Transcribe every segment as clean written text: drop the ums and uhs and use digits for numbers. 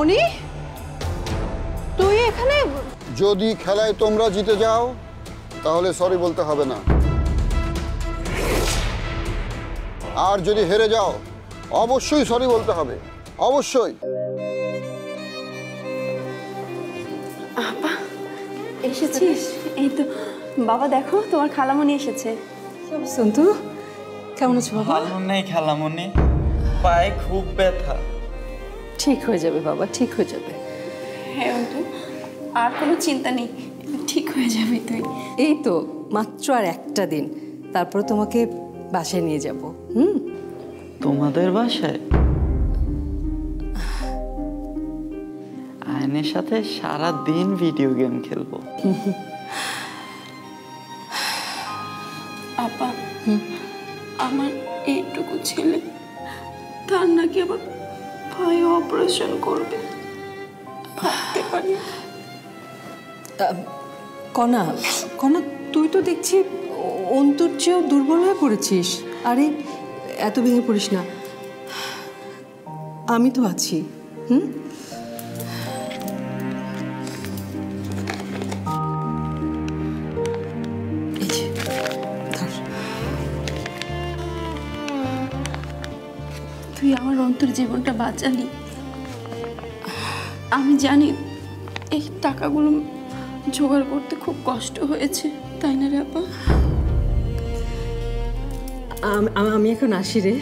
মনি, তুই এখানে? যদি খেলায় তোমরা জিতে যাও তাহলে সরি বলতে হবে না, আর যদি হেরে যাও অবশ্যই সরি বলতে হবে, অবশ্যই। আপা এসেছিস? এই তো বাবা, দেখো তোমার খালামণি এসেছে। সন্তু, কেমন আছো বাবা? ভালো নেই খালামণি, পায়ে খুব ব্যথা। ঠিক হয়ে যাবে বাবা, ঠিক হয়ে যাবে। হ্যাঁ অন্তু, আর কোনো চিন্তা নেই, ঠিক হয়ে যাবে তুই। এই তো মাত্র আর একটা দিন, তারপর তোমাকে বাসায় নিয়ে যাব। তোমাদের বাসায়? আয়নের সাথে সারা দিন ভিডিও গেম খেলবো। আপা, আমার এইটুকু ছেলে, তার নাকি আবার পায়ে অপারেশন করবে, ভাবতে পারি। কণা, কণা, তুই তো দেখছি অন্তর চেয়েও দুর্বল হয়ে পড়েছিস। আরে এত ভেঙে পড়িস না, আমি তো আছি। এই যে, ধর। তুই আমার অন্তর জীবনটা বাঁচালি। আমি জানি এই টাকাগুলো জোগাড় করতে খুব কষ্ট হয়েছে, তাই না রে আপা? আমি এখন আসি রে।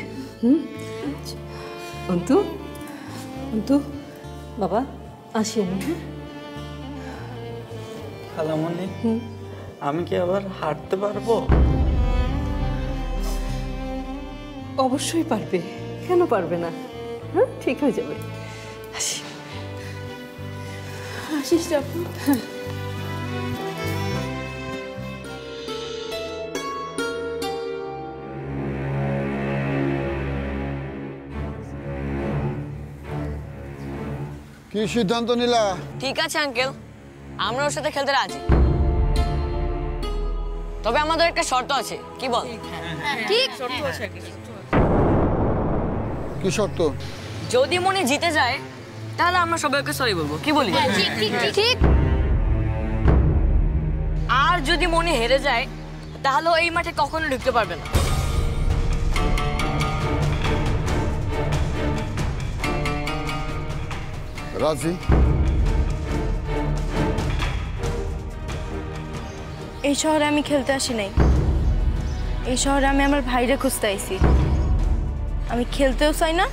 অন্তু, অন্তু বাবা, আসি আমি। খালামণি, আমি কি আবার হাঁটতে পারবো? অবশ্যই পারবে, কেন পারবে না? হ্যাঁ, ঠিক হয়ে যাবে। আসি। আসিস রে আপা। কি সিদ্ধান্ত নিলা? ঠিক আছে আঙ্কেল, আমরা ওর সাথে খেলতে রাজি, তবে আমাদের একটা শর্ত আছে। কি বল? ঠিক, কি শর্ত? যদি মনে জিতে যায় তাহলে আমরা সবাইকে সরি বলবো। কি বলি? ঠিক। আর যদি মনে হেরে যায় তাহলে এই মাঠে কখনো ঢুকতে পারবে না। রাজি? এই শহরে আমি খেলতে আসি নাই, এই শহরে আমি আমার ভাইরে খুঁজতে আইছি। আমি খেলতেও চাই না,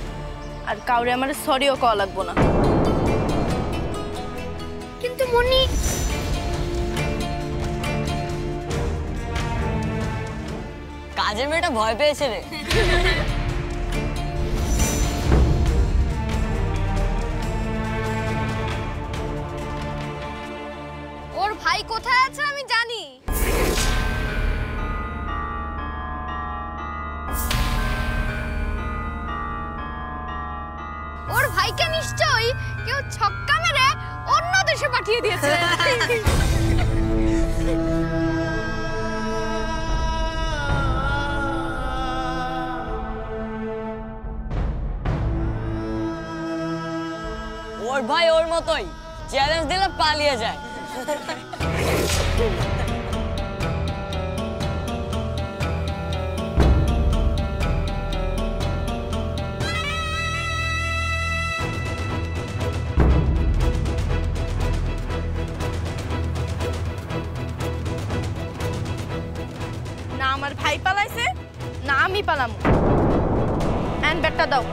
আর কাউরে আমার সরিও কওয়া লাগবো না। কিন্তু মনি, কাজের মেয়েটা ভয় পেয়েছে রে। ওর ভাই কোথায় আছে আমি জানি। ওর ভাইকে নিশ্চয়ই কেউ ছক্কা মেরে অন্য দেশে পাঠিয়ে দিয়েছে। ওর ভাই ওর মতোই চ্যালেঞ্জ দিলে পালিয়ে যায়। না আমার ভাই পালাইছে, না আমি পালাম। এন্ড ব্যাটটা দাও।